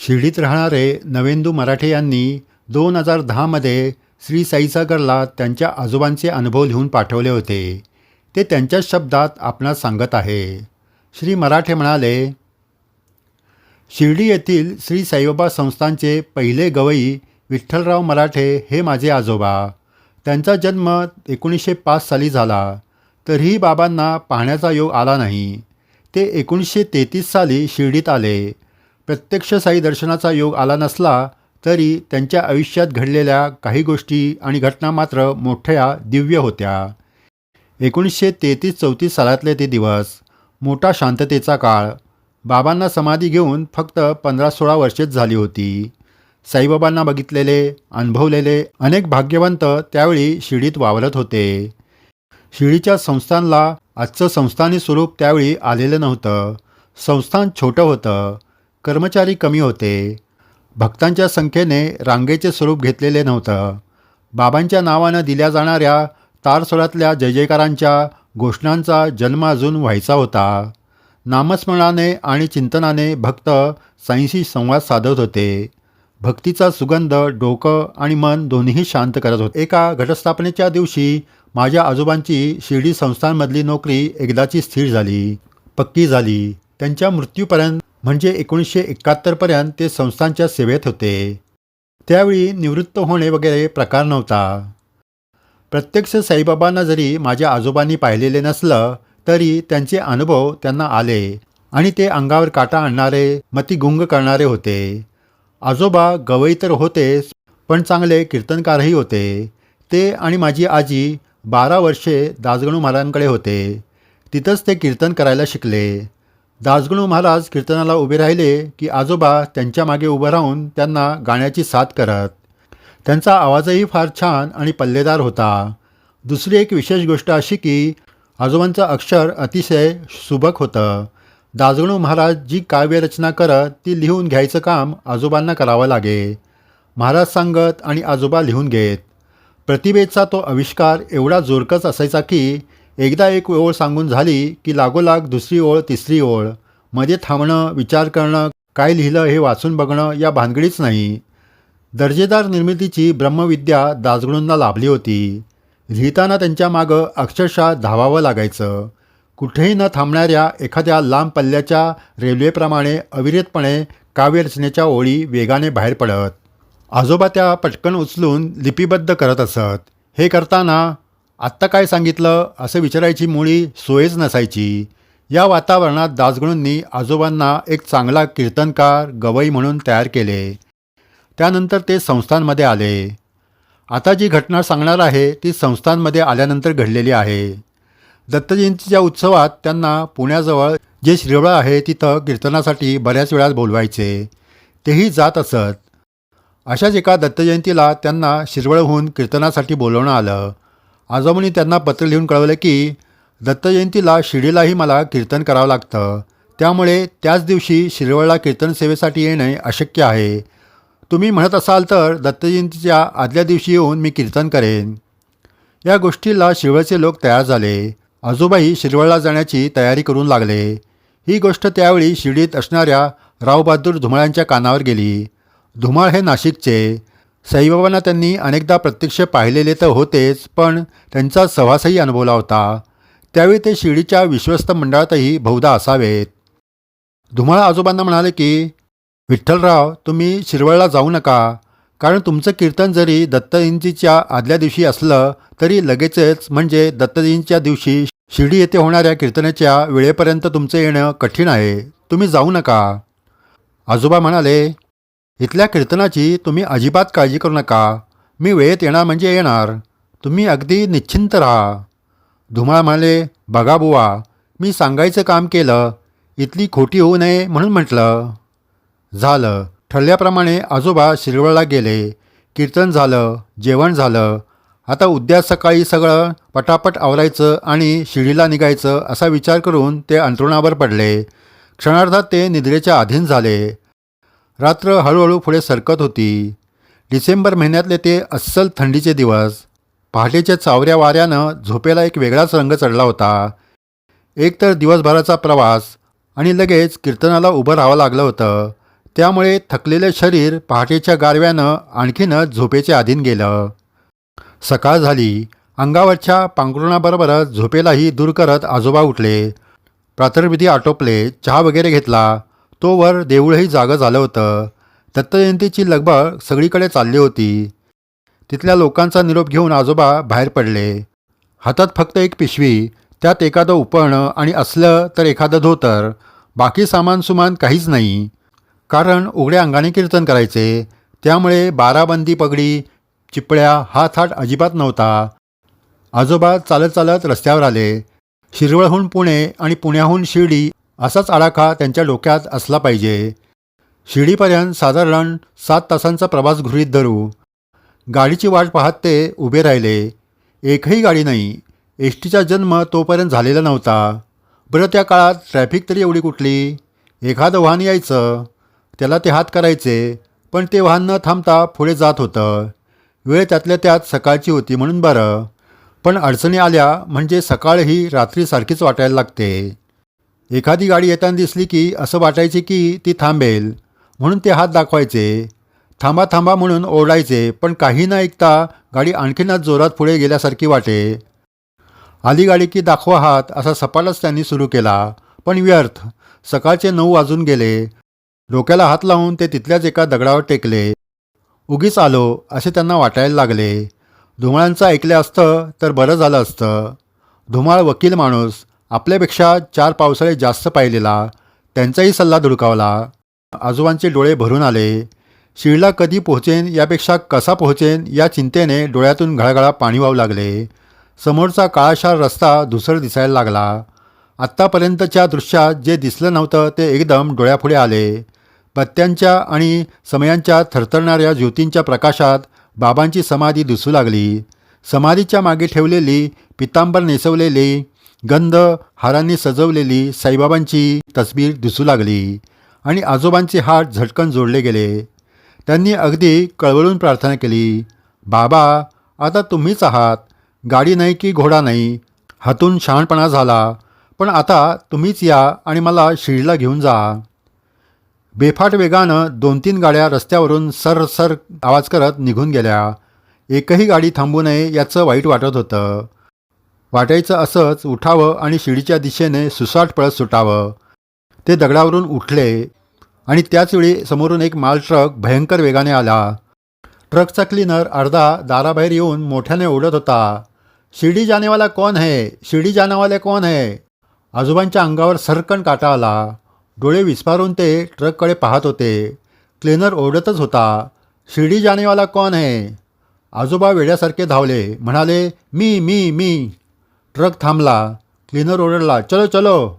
शिर्डीत राहणारे नवेंदू मराठे यांनी 2010मध्ये श्री साईसागरला त्यांच्या आजोबांचे अनुभव लिहून पाठवले होते. ते त्यांच्याच शब्दात आपणास सांगत आहे. श्री मराठे म्हणाले, शिर्डी येथील श्री साईबाबा संस्थानचे पहिले गवई विठ्ठलराव मराठे हे माझे आजोबा. त्यांचा जन्म 1905 साली झाला. तरीही बाबांना पाहण्याचा योग आला नाही. ते 1933 साली शिर्डीत आले. प्रत्यक्ष साई दर्शनाचा योग आला नसला तरी त्यांच्या आयुष्यात घडलेल्या काही गोष्टी आणि घटना मात्र मोठ्या दिव्य होत्या. 1933-34 सालातले ते दिवस, मोठा शांततेचा काळ. बाबांना समाधी घेऊन फक्त 15-16 वर्षेच झाली होती. साईबाबांना बघितलेले, अनुभवलेले अनेक भाग्यवंत त्यावेळी शिर्डीत वावरत होते. शिर्डीच्या संस्थानला आजचं संस्थानी स्वरूप त्यावेळी आलेलं नव्हतं. संस्थान छोटं होतं, कर्मचारी कमी होते, भक्तांच्या संख्येने रांगेचे स्वरूप घेतलेले नव्हतं. बाबांच्या नावानं दिल्या जाणाऱ्या तारस्वरातल्या जयजयकारांच्या घोषणांचा जन्म अजून व्हायचा होता. नामस्मरणाने आणि चिंतनाने भक्त साईंशी संवाद साधत होते. भक्तीचा सुगंध डोकं आणि मन दोन्हीही शांत करत होते. एका घटस्थापनेच्या दिवशी माझ्या आजोबांची शिर्डी संस्थानमधली नोकरी एकदाची स्थिर झाली, पक्की झाली. त्यांच्या मृत्यूपर्यंत म्हणजे 1971पर्यंत ते संस्थानच्या सेवेत होते. त्यावेळी निवृत्त होणे वगैरे प्रकार नव्हता. प्रत्यक्ष साईबाबांना जरी माझ्या आजोबांनी पाहिलेले नसलं तरी त्यांचे अनुभव त्यांना आले आणि ते अंगावर काटा आणणारे, मती गुंग करणारे होते. आजोबा गवई तर होतेच, पण चांगले कीर्तनकारही होते. ते आणि माझी आजी 12 वर्षे दासगणू महाराजांकडे होते. तिथंच ते कीर्तन करायला शिकले. दासगणू महाराज कीर्तनाला उभे राहिले की आजोबा त्यांच्या मागे उभं राहून त्यांना गाण्याची साथ करत. त्यांचा आवाजही फार छान आणि पल्लेदार होता. दुसरी एक विशेष गोष्ट अशी की आजोबांचं अक्षर अतिशय सुबक होतं. दासगणू महाराज जी काव्यरचना करत ती लिहून घ्यायचं काम आजोबांना करावं लागे. महाराज सांगत आणि आजोबा लिहून घेत. प्रतिभेचा तो आविष्कार एवढा जोरकस असायचा की एकदा एक ओळ सांगून झाली की लागोलाग दुसरी ओळ, तिसरी ओळ. मध्ये थांबणं, विचार करणं, काय लिहिलं हे वाचून बघणं या भानगडीच नाही. दर्जेदार निर्मितीची ब्रह्मविद्या दासगणूंना लाभली होती. लिहिताना त्यांच्या मागं अक्षरशः धावावं लागायचं. कुठेही न थांबणाऱ्या एखाद्या लांब पल्ल्याच्या रेल्वेप्रमाणे अविरतपणे काव्यरचनेच्या ओळी वेगाने बाहेर पडत. आजोबा त्या पटकन उचलून लिपिबद्ध करत असत. हे करताना आत्ता काय सांगितलं असं विचारायची मुळी सोयच नसायची. या वातावरणात दासगणूंनी आजोबांना एक चांगला कीर्तनकार, गवई म्हणून तयार केले. त्यानंतर ते संस्थानमध्ये आले. आता जी घटना सांगणार आहे ती संस्थानमध्ये आल्यानंतर घडलेली आहे. दत्तजयंतीच्या उत्सवात त्यांना पुण्याजवळ जे शिरवळ आहे तिथं कीर्तनासाठी बऱ्याच वेळा बोलवायचे. तेही जात असत. अशाच एका दत्तजयंतीला त्यांना शिरवळहून कीर्तनासाठी बोलवणं आलं. आजोबांनी त्यांना पत्र लिहून कळवलं की दत्तजयंतीला शिर्डीलाही मला कीर्तन करावं लागतं. त्यामुळे त्याच दिवशी शिरवळला कीर्तन सेवेसाठी येणे अशक्य आहे. तुम्ही म्हणत असाल तर दत्तजयंतीच्या आदल्या दिवशी येऊन मी कीर्तन करेन. या गोष्टीला शिरवळचे लोक तयार झाले. आजोबाही शिरवळला जाण्याची तयारी करून लागले. ही गोष्ट त्यावेळी शिर्डीत असणाऱ्या रावबहादूर धुमाळांच्या कानावर गेली. धुमाळ हे नाशिकचे. साईबाबांना त्यांनी अनेकदा प्रत्यक्ष पाहिलेले तर होतेच, पण त्यांचा सहवासही अनुभवला होता. त्यावेळी ते शिर्डीच्या विश्वस्त मंडळातही बहुधा असावेत. धुमाळ आजोबांना म्हणाले की विठ्ठलराव, तुम्ही शिरवळला जाऊ नका, कारण तुमचं कीर्तन जरी दत्तजयंतीच्या आदल्या दिवशी असलं तरी लगेचच म्हणजे दत्तजयंतीच्या दिवशी शिर्डी येथे होणाऱ्या कीर्तनाच्या वेळेपर्यंत तुमचं येणं कठीण आहे. तुम्ही जाऊ नका. आजोबा म्हणाले, इथल्या कीर्तनाची तुम्ही अजिबात काळजी करू नका. मी वेळेत येणार म्हणजे येणार. तुम्ही अगदी निश्चिंत राहा. धुमाळ म्हणाले, बघा बुवा, मी सांगायचं काम केलं. इथली खोटी होऊ नये म्हणून म्हटलं. झालं. ठरल्याप्रमाणे आजोबा शिरवळला गेले. कीर्तन झालं, जेवण झालं. आता उद्या सकाळी सगळं पटापट आवरायचं आणि शिर्डीला निघायचं असा विचार करून ते अंथरुणावर पडले. क्षणार्धात ते निद्रेच्या अधीन झाले. रात्र हळूहळू पुढे सरकत होती. डिसेंबर महिन्यातले ते अस्सल थंडीचे दिवस. पहाटेच्या चावऱ्या वाऱ्यानं झोपेला एक वेगळाच रंग चढला होता. एकतर दिवसभराचा प्रवास आणि लगेच कीर्तनाला उभं राहावं लागलं होतं. त्यामुळे थकलेले शरीर पहाटेच्या गारव्यानं आणखीनच झोपेचे अधीन गेलं. सकाळ झाली. अंगावरच्या पांघरुणाबरोबरच झोपेलाही दूर करत आजोबा उठले. प्रातर्विधी आटोपले, चहा वगैरे घेतला. तोवर देऊळही जागं झालं होतं. दत्तजयंतीची लगबग सगळीकडे चालली होती. तिथल्या लोकांचा निरोप घेऊन आजोबा बाहेर पडले. हातात फक्त एक पिशवी, त्यात एखादं उपळणं आणि असलं तर एखादं धोतर. बाकी सामान काहीच नाही. कारण उघड्या अंगाने कीर्तन करायचे, त्यामुळे बाराबंदी पगडी, चिपळ्या हा थाट अजिबात नव्हता. आजोबा चालत चालत रस्त्यावर आले. शिरवळहून पुणे आणि पुण्याहून शिर्डी असाच आडाखा त्यांच्या डोक्यात असला पाहिजे. शिर्डीपर्यंत साधारण 7 तासांचा प्रवास गृहीत धरू. गाडीची वाट पाहत ते उभे राहिले. एकही गाडी नाही. एस टीचा जन्म तोपर्यंत झालेला नव्हता. बरं, त्या काळात ट्रॅफिक तरी एवढी कुठली? एखादं वाहन यायचं, त्याला ते हात करायचे, पण ते वाहन न थांबता पुढे जात होतं. वेळ त्यातल्या त्यात सकाळची होती म्हणून बरं, पण अडचणी आल्या म्हणजे सकाळही रात्रीसारखीच वाटायला लागते. एखादी गाडी येताना दिसली की असं वाटायचे की ती थांबेल, म्हणून ते हात दाखवायचे. थांबा थांबा म्हणून ओरडायचे, पण काही न ऐकता गाडी आणखीनच जोरात पुढे गेल्यासारखी वाटे. आली गाडी की दाखवा हात असा सपाटच त्यांनी सुरू केला, पण व्यर्थ. सकाळचे 9 वाजून गेले. डोक्याला हात लावून ते तिथल्याच एका दगडावर टेकले. उगीच आलो असे त्यांना वाटायला लागले. धुमाळांचं ऐकलं असतं तर बरं झालं असतं. धुमाळ वकील माणूस, आपल्यापेक्षा 4 पावसाळे जास्त पाहिलेला, त्यांचाही सल्ला धुडकावला. आजोबांचे डोळे भरून आले. शिर्डीला कधी पोहोचेन यापेक्षा कसा पोहोचेन या चिंतेने डोळ्यातून घळघळा पाणी वाहू लागले. समोरचा काळाशार रस्ता धुसर दिसायला लागला. आत्तापर्यंतच्या दृश्यात जे दिसलं नव्हतं ते एकदम डोळ्यापुढे आले. पत्त्यांच्या आणि समयांच्या थरथरणाऱ्या ज्योतींच्या प्रकाशात बाबांची समाधी दिसू लागली. समाधीच्या मागे ठेवलेली पितांबर नेसवलेली, गंध हारांनी सजवलेली साईबाबांची तस्बीर दिसू लागली आणि आजोबांचे हात झटकन जोडले गेले. त्यांनी अगदी कळवळून प्रार्थना केली, बाबा, आता तुम्हीच आहात. गाडी नाही की घोडा नाही, हातून शहाणपणा झाला, पण आता तुम्हीच या आणि मला शिर्डीला घेऊन जा. बेफाट वेगानं 2-3 गाड्या रस्त्यावरून सरसर आवाज करत निघून गेल्या. एकही गाडी थांबू नये याचं वाईट वाटत होतं. वाटायचं असंच उठावं आणि शिर्डीच्या दिशेने सुसाट पळत सुटावं. ते दगडावरून उठले आणि त्याचवेळी समोरून एक माल ट्रक भयंकर वेगाने आला. ट्रकचा क्लीनर अर्धा दाराबाहेर येऊन मोठ्याने ओरडत होता, शिर्डी जानेवाला कौन है? शिर्डी जानेवाले कौन है? आजोबांच्या अंगावर सरकन काटा आला. डोळे विस्फारून ते ट्रककडे पाहत होते. क्लीनर ओरडतच होता, शिर्डी जानेवाला कौन है? आजोबा वेड्यासारखे धावले, म्हणाले, मी मी मी. ट्रक थांबला. क्लीनर ओरडला, चलो चलो.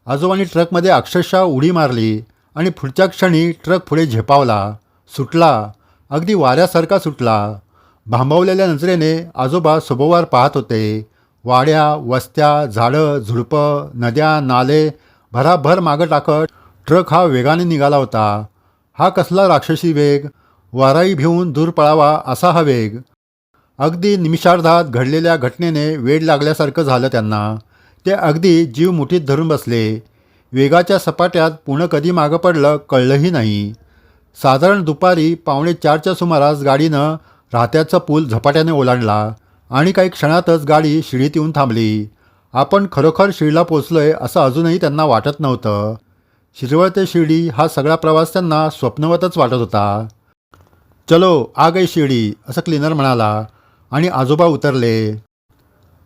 आजोबांनी ट्रकमध्ये अक्षरशः उडी मारली आणि पुढच्या क्षणी ट्रक पुढे झेपावला, सुटला. अगदी वाऱ्यासारखा सुटला. भांबावलेल्या नजरेने आजोबा सभोवार पाहत होते. वाड्या, वस्त्या, झाडं, झुडपं, नद्या, नाले भराभर मागं टाकत ट्रक हा वेगाने निघाला होता. हा कसला राक्षसी वेग! वाराई भिवून दूर पळावा असा हा वेग! अगदी निमिषार्धात घडलेल्या घटनेने वेड लागल्यासारखं झालं त्यांना. ते अगदी जीव मुठीत धरून बसले. वेगाच्या सपाट्यात पुणं कधी मागं पडलं कळलंही नाही. साधारण दुपारी 3:45च्या सुमारास गाडीनं राहत्याचा पूल झपाट्याने ओलांडला आणि काही क्षणातच गाडी शिर्डीत येऊन थांबली. आपण खरोखर शिर्डीला पोचलोय असं अजूनही त्यांना वाटत नव्हतं. शिरवळ ते शिर्डी हा सगळा प्रवास त्यांना स्वप्नवतच वाटत होता. चलो आ गई शिर्डी, असं क्लीनर म्हणाला आणि आजोबा उतरले.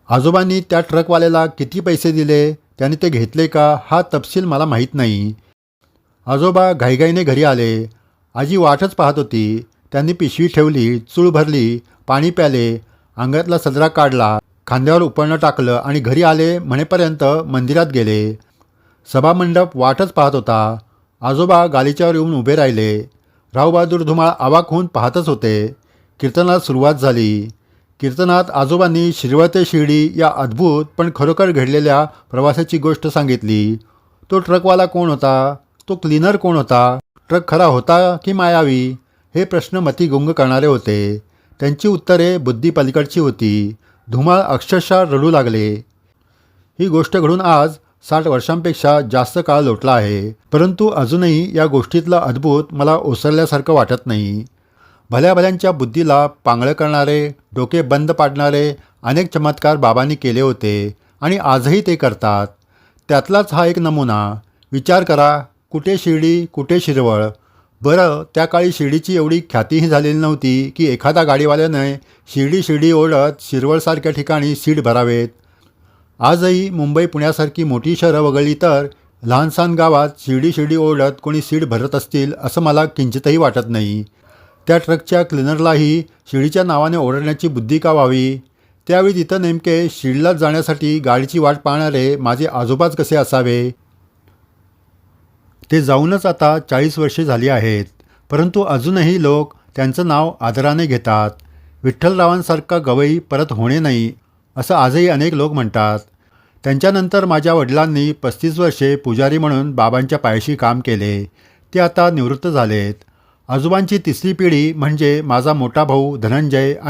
आजोबांनी त्या ट्रकवाल्याला किती पैसे दिले, त्याने ते घेतले का हा तपशील मला माहीत नाही. आजोबा घाईघाईने घरी आले. आजी वाटच पाहत होती. त्यांनी पिशवी ठेवली, चूळ भरली, पाणी प्याले, अंगातला सदरा काढला, खांद्यावर उपळणं टाकलं आणि घरी आले म्हणेपर्यंत मंदिरात गेले. सभामंडप वाटच पाहत होता. आजोबा गालीच्यावर येऊन उभे राहिले. रावबहादूर धुमाळ अवाक होऊन पाहतच होते. कीर्तनाला सुरुवात झाली. कीर्तनात आजोबांनी शिरवळ ते शिर्डी या अद्भुत पण खरोखर घडलेल्या प्रवासाची गोष्ट सांगितली. तो ट्रकवाला कोण होता? तो क्लीनर कोण होता? ट्रक खरा होता की मायावी? हे प्रश्न मती गुंग करणारे होते. त्यांची उत्तरे बुद्धी पलीकडची होती. धुमाळ अक्षरशः रडू लागले. ही गोष्ट घडून आज 60 वर्षांपेक्षा जास्त काळ लोटला आहे, परंतु अजूनही या गोष्टीतलं अद्भुत मला ओसरल्यासारखं वाटत नाही. भल्या भल्यांच्या बुद्धीला पांगळं करणारे, डोके बंद पाडणारे अनेक चमत्कार बाबांनी केले होते आणि आजही ते करतात. त्यातलाच हा एक नमुना. विचार करा, कुठे शिर्डी, कुठे शिरवळ. बरं, त्या काळी शिर्डीची एवढी ख्यातीही झालेली नव्हती की एखादा गाडीवाल्याने शिर्डी शिर्डी ओढत शिरवळसारख्या ठिकाणी सीट भरावेत. आजही मुंबई पुण्यासारखी मोठी शहरं वगळली तर लहानसहान गावात शिर्डी शिर्डी ओढत कोणी सीट भरत असतील असं मला किंचितही वाटत नाही. त्या ट्रकच्या क्लिनरलाही शिर्डीच्या नावाने ओरडण्याची बुद्धी का व्हावी? त्यावेळी तिथं नेमके शिर्डीला जाण्यासाठी गाडीची वाट पाहणारे माझे आजोबाच कसे असावे? ते जाऊनच आता 40 वर्षे झाली आहेत, परंतु अजूनही लोक त्यांचं नाव आदराने घेतात. विठ्ठलरावांसारखा गवई परत होणे नाही असं आजही अनेक लोक म्हणतात. त्यांच्यानंतर माझ्या वडिलांनी 35 वर्षे पुजारी म्हणून बाबांच्या पायाशी काम केले. ते आता निवृत्त झालेत. आजोबांची तिसरी पिढी म्हणजे माझा मोठा भाऊ धनंजय आणि